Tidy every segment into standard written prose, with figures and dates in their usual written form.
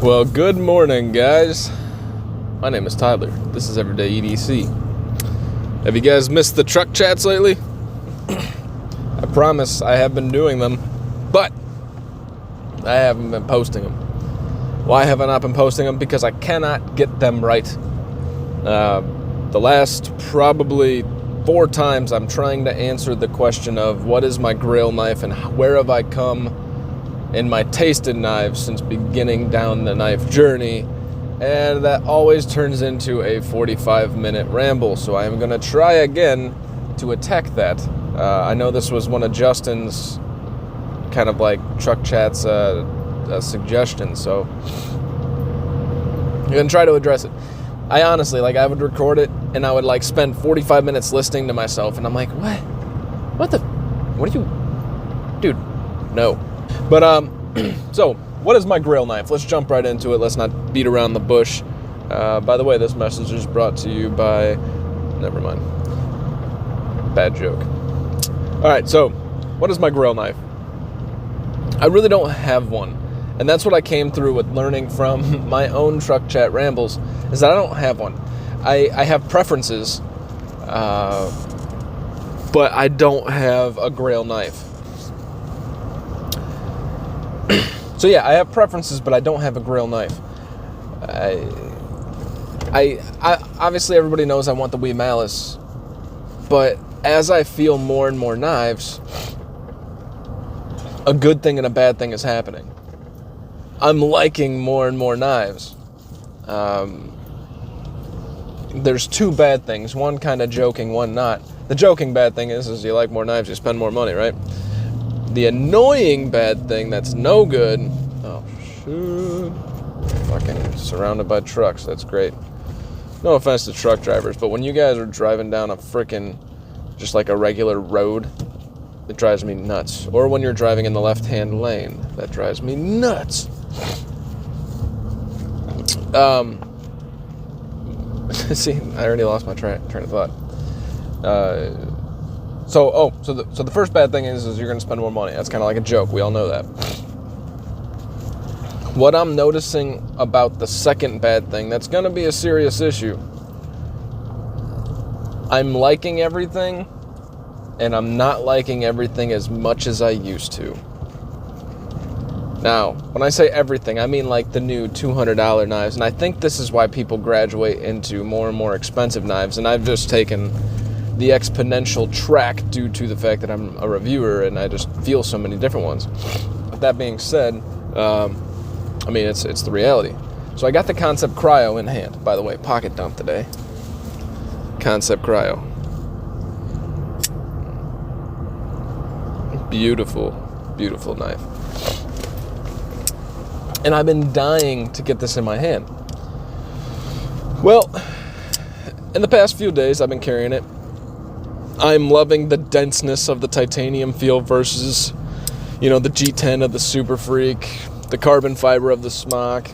Well, good morning, guys. My name is Tyler. This is Everyday EDC. Have you guys missed the truck chats lately? I promise I have been doing them, but I haven't been posting them. Why have I not been posting them? Because I cannot get them right. The last probably 4 times I'm trying to answer the question of what is my Grail knife and where have I come in my tasted knives since beginning down the knife journey, and that always turns into a 45-minute ramble, so I am going to try again to attack that. I know this was one of Justin's kind of like truck chats suggestions, so I'm going to try to address it. I honestly, I would record it and I would spend 45 minutes listening to myself, and I'm like, what are you, dude, no. But, so, what is my Grail knife? Let's jump right into it. Let's not beat around the bush. By the way, this message is brought to you by... Never mind. Bad joke. Alright, so, what is my Grail knife? I really don't have one. And that's what I came through with learning from my own truck chat rambles, is that I don't have one. I have preferences, but I don't have a Grail knife. So yeah, I have preferences, but I don't have a Grail knife. I obviously everybody knows I want the Wee Malice, but as I feel more and more knives, a good thing and a bad thing is happening. I'm liking more and more knives. There's 2 bad things, one kind of joking, one not. The joking bad thing is you like more knives, you spend more money, right? The annoying bad thing that's no good... Oh, shoot. Fucking surrounded by trucks. That's great. No offense to truck drivers, but when you guys are driving down a frickin' just like a regular road, it drives me nuts. Or when you're driving in the left-hand lane, that drives me nuts. See, I already lost my train of thought. So the first bad thing is you're going to spend more money. That's kind of like a joke. We all know that. What I'm noticing about the second bad thing, that's going to be a serious issue. I'm liking everything, and I'm not liking everything as much as I used to. Now, when I say everything, I mean like the new $200 knives, and I think this is why people graduate into more and more expensive knives, and I've just taken the exponential track due to the fact that I'm a reviewer and I just feel so many different ones. With that being said, it's the reality. So I got the Concept Cryo in hand. By the way, pocket dump today. Concept Cryo. Beautiful, beautiful knife. And I've been dying to get this in my hand. Well, in the past few days I've been carrying it. I'm loving the denseness of the titanium feel versus, the G10 of the Super Freak, the carbon fiber of the Smock,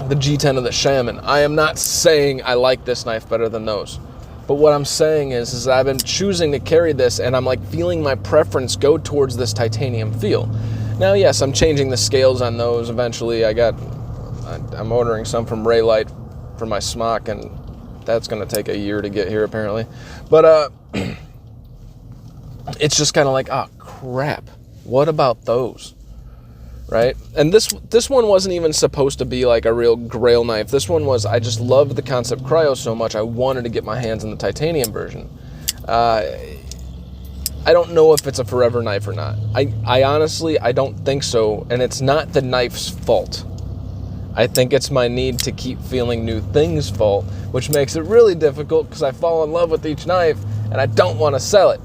the G10 of the Shaman. I am not saying I like this knife better than those. But what I'm saying is I've been choosing to carry this, and I'm feeling my preference go towards this titanium feel. Now, yes, I'm changing the scales on those eventually. I'm ordering some from Raylight for my Smock, and that's going to take a year to get here, apparently. But, it's just kind of like, oh, crap. What about those? Right? And this one wasn't even supposed to be like a real Grail knife. This one was, I just loved the Concept Cryo so much, I wanted to get my hands on the titanium version. I don't know if it's a forever knife or not. I honestly, I don't think so, and it's not the knife's fault. I think it's my need to keep feeling new things' fault, which makes it really difficult because I fall in love with each knife and I don't want to sell it.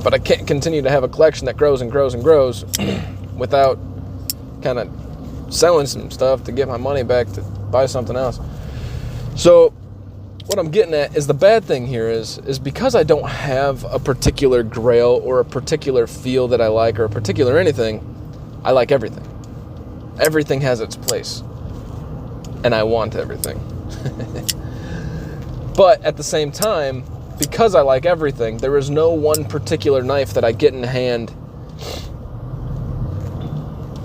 But I can't continue to have a collection that grows and grows and grows without kind of selling some stuff to get my money back to buy something else. So what I'm getting at is the bad thing here is because I don't have a particular Grail or a particular feel that I like or a particular anything, I like everything. Everything has its place, and I want everything. But at the same time, because I like everything, there is no one particular knife that I get in hand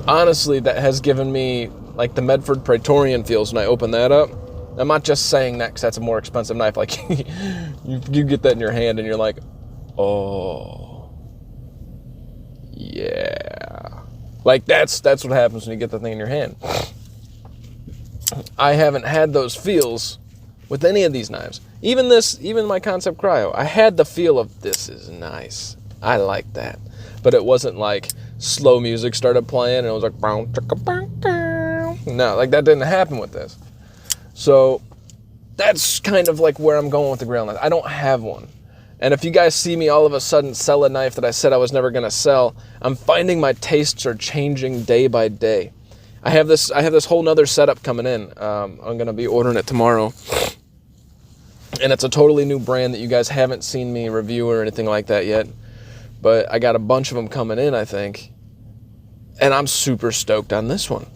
honestly, that has given me like the Medford Praetorian feels when I open that up. I'm not just saying that because that's a more expensive knife. Like, you get that in your hand and you're like, oh, yeah. Like, that's what happens when you get the thing in your hand. I haven't had those feels with any of these knives. Even my Concept Cryo, I had the feel of, this is nice. I like that. But it wasn't like slow music started playing and it was like, no, like that didn't happen with this. So that's kind of like where I'm going with the Grail knife. I don't have one. And if you guys see me all of a sudden sell a knife that I said I was never going to sell, I'm finding my tastes are changing day by day. I have this whole nother setup coming in. I'm going to be ordering it tomorrow. And it's a totally new brand that you guys haven't seen me review or anything like that yet. But I got a bunch of them coming in, I think. And I'm super stoked on this one.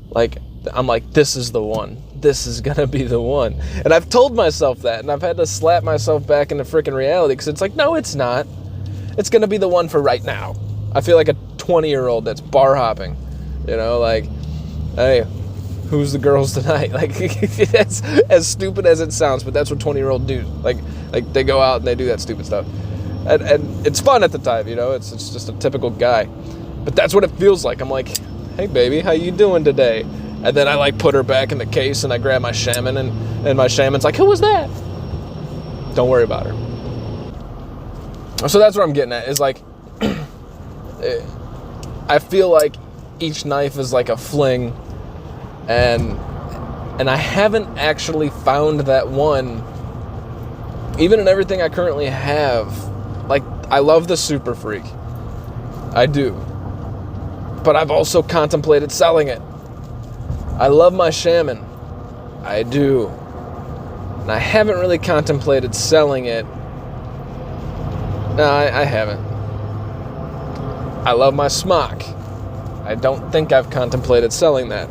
Like, I'm like, this is the one. This is going to be the one. And I've told myself that, and I've had to slap myself back into freaking reality, because it's like, no, it's not. It's going to be the one for right now. I feel like a 20-year-old that's bar hopping. You know, like, hey, who's the girls tonight? Like, it's as stupid as it sounds, but that's what 20-year-olds do. Like they go out and they do that stupid stuff. And it's fun at the time, you know? It's just a typical guy. But that's what it feels like. I'm like, hey, baby, how you doing today? And then I, like, put her back in the case, and I grab my Shaman, and my Shaman's like, who was that? Don't worry about her. So that's what I'm getting at, is, like, I feel like each knife is like a fling, and I haven't actually found that one, even in everything I currently have. Like, I love the Super Freak. I do. But I've also contemplated selling it. I love my Shaman. I do. And I haven't really contemplated selling it. No, I haven't. I love my Smock. I don't think I've contemplated selling that.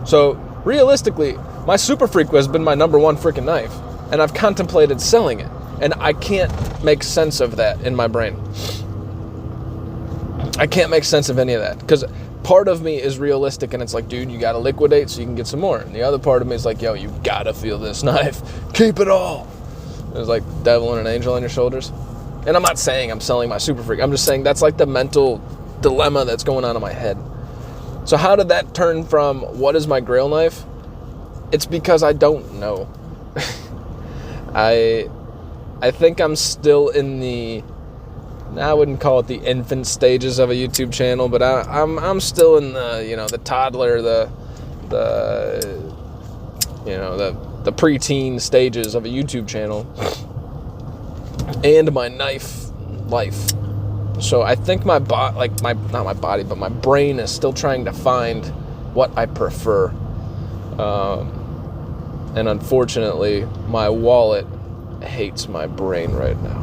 So, realistically, my Super Freak has been my number one freaking knife. And I've contemplated selling it. And I can't make sense of that in my brain. I can't make sense of any of that. Because part of me is realistic, and it's like, dude, you gotta liquidate so you can get some more. And the other part of me is like, yo, you gotta feel this knife. Keep it all. There's like devil and an angel on your shoulders. And I'm not saying I'm selling my Super Freak. I'm just saying that's like the mental dilemma that's going on in my head. So how did that turn from what is my Grail knife? It's because I don't know. I think I'm still in the, I wouldn't call it the infant stages of a YouTube channel, but I'm still in the, you know, the toddler, the preteen stages of a YouTube channel, and my knife life. So I think my brain is still trying to find what I prefer. And unfortunately, my wallet hates my brain right now.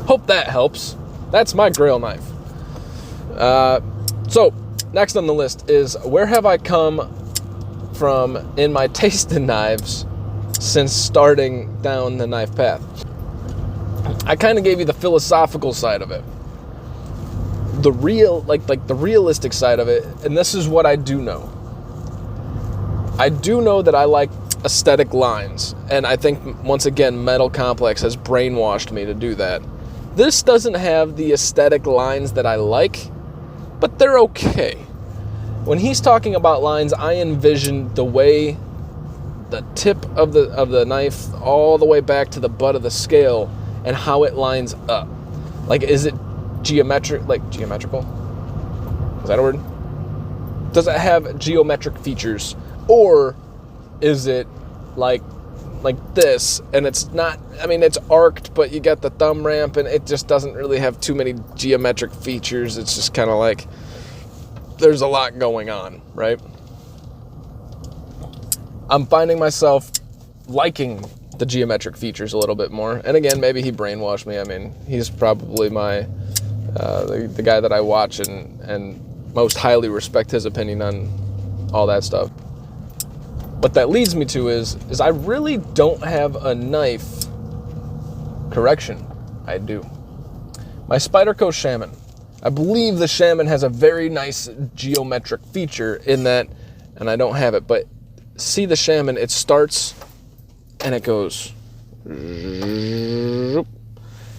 Hope that helps. That's my Grail knife. So, next on the list is, where have I come from in my taste in knives since starting down the knife path? I kind of gave you the philosophical side of it. The realistic side of it, and this is what I do know. I do know that I like aesthetic lines, and I think, once again, Metal Complex has brainwashed me to do that. This doesn't have the aesthetic lines that I like, but they're okay. When he's talking about lines, I envision the way the tip of the knife all the way back to the butt of the scale and how it lines up. Like, is it geometrical? Is that a word? Does it have geometric features? Or is it like this, and it's not, I mean, it's arced, but you got the thumb ramp, and it just doesn't really have too many geometric features. It's just kind of like, there's a lot going on, right? I'm finding myself liking the geometric features a little bit more. And again, maybe he brainwashed me. I mean, he's probably my, the guy that I watch and most highly respect his opinion on all that stuff. What that leads me to is I really don't have a knife. Correction, I do. My Spyderco Shaman. I believe the Shaman has a very nice geometric feature in that, and I don't have it, but see the Shaman, it starts and it goes.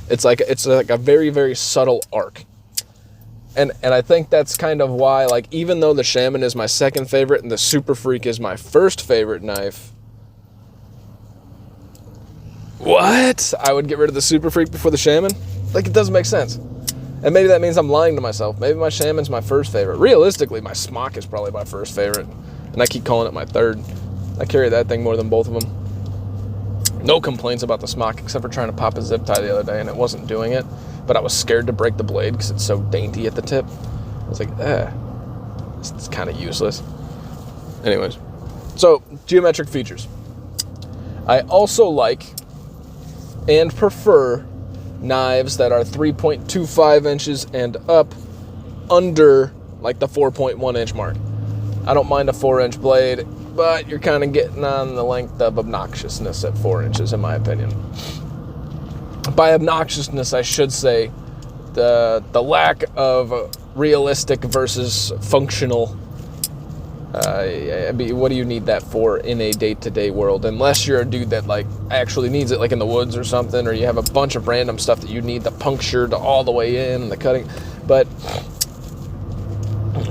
It's like a very, very subtle arc. And I think that's kind of why, like, even though the Shaman is my second favorite and the Super Freak is my first favorite knife, what? I would get rid of the Super Freak before the Shaman? Like, it doesn't make sense. And maybe that means I'm lying to myself. Maybe my Shaman's my first favorite. Realistically, my Smock is probably my first favorite. And I keep calling it my third. I carry that thing more than both of them. No complaints about the Smock, except for trying to pop a zip tie the other day, and it wasn't doing it. But I was scared to break the blade because it's so dainty at the tip. I was like, it's kind of useless. Anyways, so geometric features. I also like and prefer knives that are 3.25 inches and up, under like the 4.1 inch mark. I don't mind a 4-inch blade, but you're kind of getting on the length of obnoxiousness at 4 inches, in my opinion. By obnoxiousness, I should say the lack of realistic versus functional. I mean, what do you need that for in a day-to-day world? Unless you're a dude that like actually needs it, like in the woods or something, or you have a bunch of random stuff that you need the puncture to all the way in and the cutting. But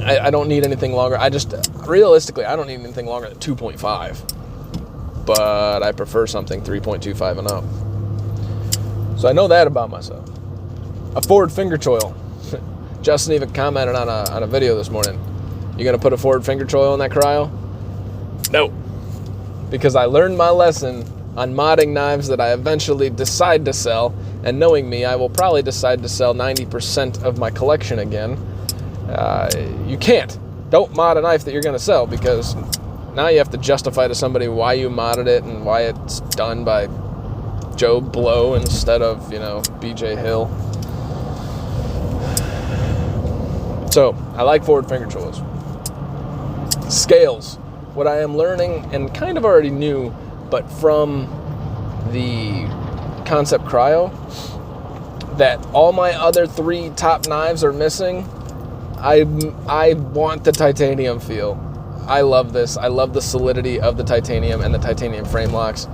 I don't need anything longer. Realistically, I don't need anything longer than 2.5. But I prefer something 3.25 and up. So I know that about myself. A forward finger choil. Justin even commented on a video this morning. You gonna put a forward finger choil in that cryo? No. Because I learned my lesson on modding knives that I eventually decide to sell, and knowing me, I will probably decide to sell 90% of my collection again. You can't. Don't mod a knife that you're gonna sell, because now you have to justify to somebody why you modded it and why it's done by Joe Blow instead of, BJ Hill. So, I like forward finger choils. Scales. What I am learning, and kind of already knew, but from the Concept Cryo, that all my other 3 top knives are missing. I want the titanium feel. I love this. I love the solidity of the titanium and the titanium frame locks.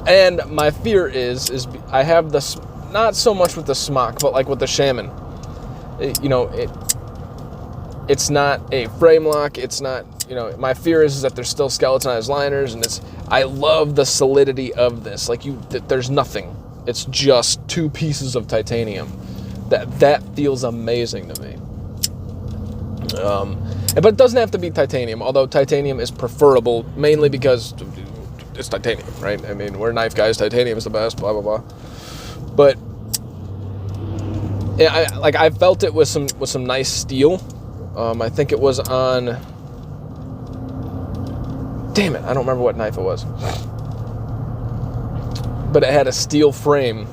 And my fear is I have this, not so much with the Smock, but like with the Shaman. It's not a frame lock. It's not, my fear is that there's still skeletonized liners, and I love the solidity of this. Like there's nothing. It's just 2 pieces of titanium. That feels amazing to me. But it doesn't have to be titanium, although titanium is preferable, mainly because it's titanium, right? I mean, we're knife guys, titanium is the best, blah, blah, blah. But yeah, I felt it with some nice steel. I think it was on, damn it, I don't remember what knife it was. But it had a steel frame.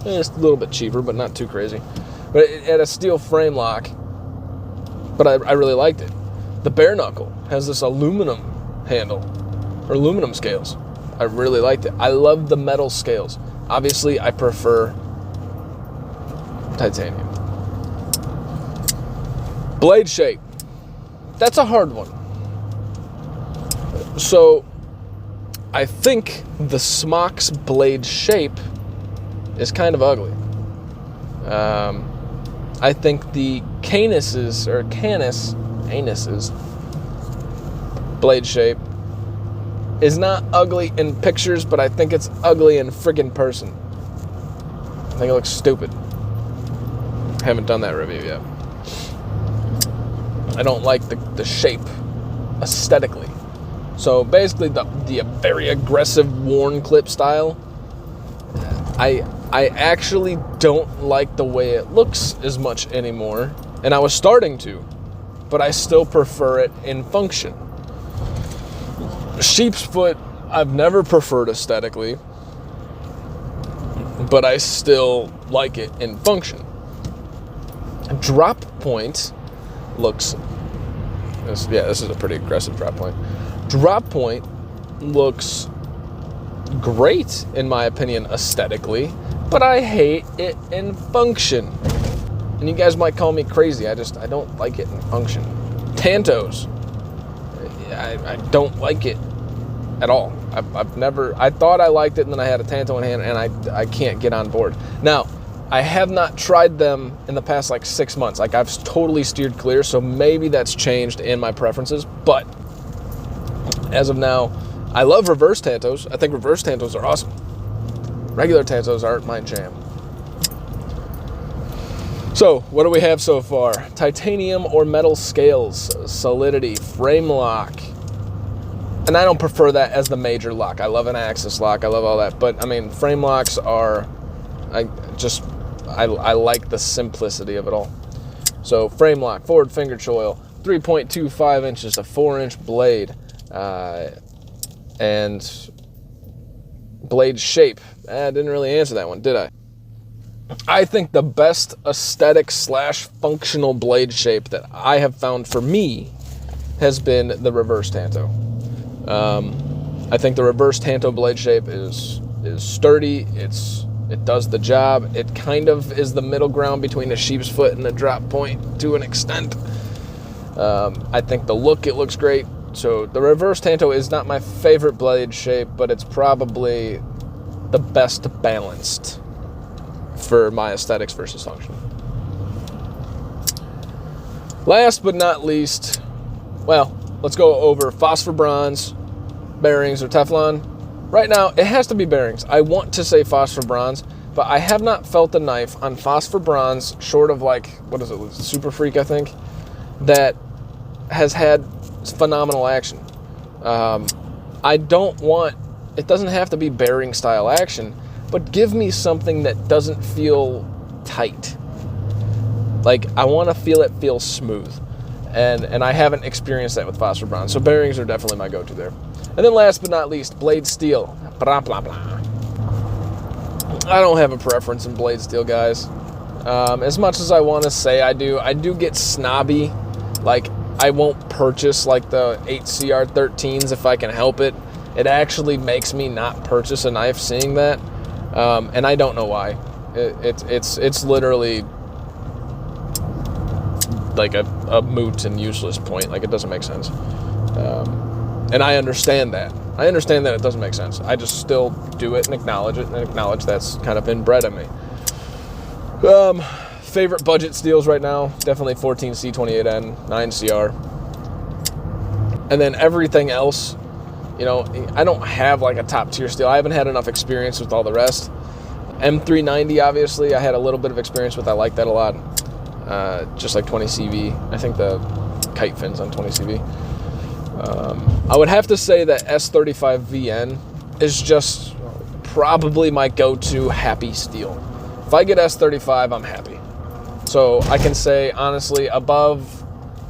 It's a little bit cheaper, but not too crazy. But it had a steel frame lock. But I really liked it. The bare knuckle has this aluminum handle, or aluminum scales. I really liked it. I love the metal scales. Obviously, I prefer titanium. Blade shape. That's a hard one. So, I think the Smock's blade shape is kind of ugly. I think the Canis's blade shape is not ugly in pictures, but I think it's ugly in friggin' person. I think it looks stupid. Haven't done that review yet. I don't like the shape aesthetically. So basically the very aggressive worn clip style, I actually don't like the way it looks as much anymore, and I was starting to, but I still prefer it in function. Sheep's foot, I've never preferred aesthetically, but I still like it in function. Drop point looks, this is a pretty aggressive drop point. Drop point looks great, in my opinion, aesthetically, but I hate it in function. And you guys might call me crazy. I don't like it in function. Tantos. I don't like it at all. I thought I liked it, and then I had a Tanto in hand, and I can't get on board. Now, I have not tried them in the past like 6 months. Like, I've totally steered clear, so maybe that's changed in my preferences. But as of now, I love reverse Tantos. I think reverse Tantos are awesome. Regular Tantos aren't my jam. So, what do we have so far? Titanium or metal scales, solidity, frame lock. And I don't prefer that as the major lock. I love an axis lock. I love all that. But, I mean, frame locks are... I like the simplicity of it all. So, frame lock, forward finger choil, 3.25 inches, a 4-inch blade. And blade shape. I didn't really answer that one, did I? I think the best aesthetic / functional blade shape that I have found for me has been the reverse Tanto. I think the reverse Tanto blade shape is sturdy. It does the job. It kind of is the middle ground between a sheep's foot and a drop point to an extent. I think the look, it looks great. So the reverse Tanto is not my favorite blade shape, but it's probably the best balanced for my aesthetics versus function. Last but not least, well, let's go over phosphor bronze, bearings, or Teflon. Right now, it has to be bearings. I want to say phosphor bronze, but I have not felt a knife on phosphor bronze, short of like, what is it, Super Freak, I think, that has had phenomenal action. I don't want, it doesn't have to be bearing style action, but give me something that doesn't feel tight. Like, I want to feel it feel smooth. And I haven't experienced that with phosphor bronze. So bearings are definitely my go-to there. And then last but not least, blade steel. Blah, blah, blah. I don't have a preference in blade steel, guys. As much as I want to say I do get snobby. Like, I won't purchase like the 8CR13s if I can help it. It actually makes me not purchase a knife seeing that. And I don't know why. It's literally like a moot and useless point. Like, it doesn't make sense. And I understand that. I understand that it doesn't make sense. I just still do it and acknowledge it, and acknowledge that's kind of inbred in me. Favorite budget steels right now, definitely 14C28N, 9CR. And then everything else, you know, I don't have like a top tier steel. I haven't had enough experience with all the rest. M390, obviously, I had a little bit of experience with. I like that a lot. Just like 20CV. I think the kite fins on 20CV. I would have to say that S35VN is just probably my go-to happy steel. If I get S35, I'm happy. So I can say, honestly, above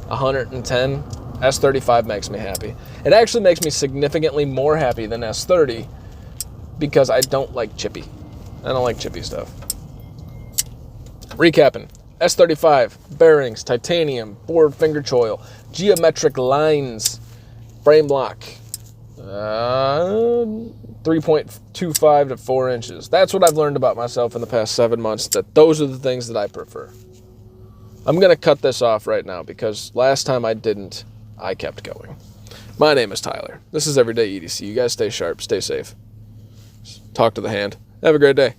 110, S35 makes me happy. It actually makes me significantly more happy than S30 because I don't like chippy. I don't like chippy stuff. Recapping. S35, bearings, titanium, forward finger choil, geometric lines, frame lock, 3.25 to 4 inches. That's what I've learned about myself in the past 7 months, that those are the things that I prefer. I'm going to cut this off right now because last time I didn't, I kept going. My name is Tyler. This is Everyday EDC. You guys stay sharp, stay safe. Talk to the hand. Have a great day.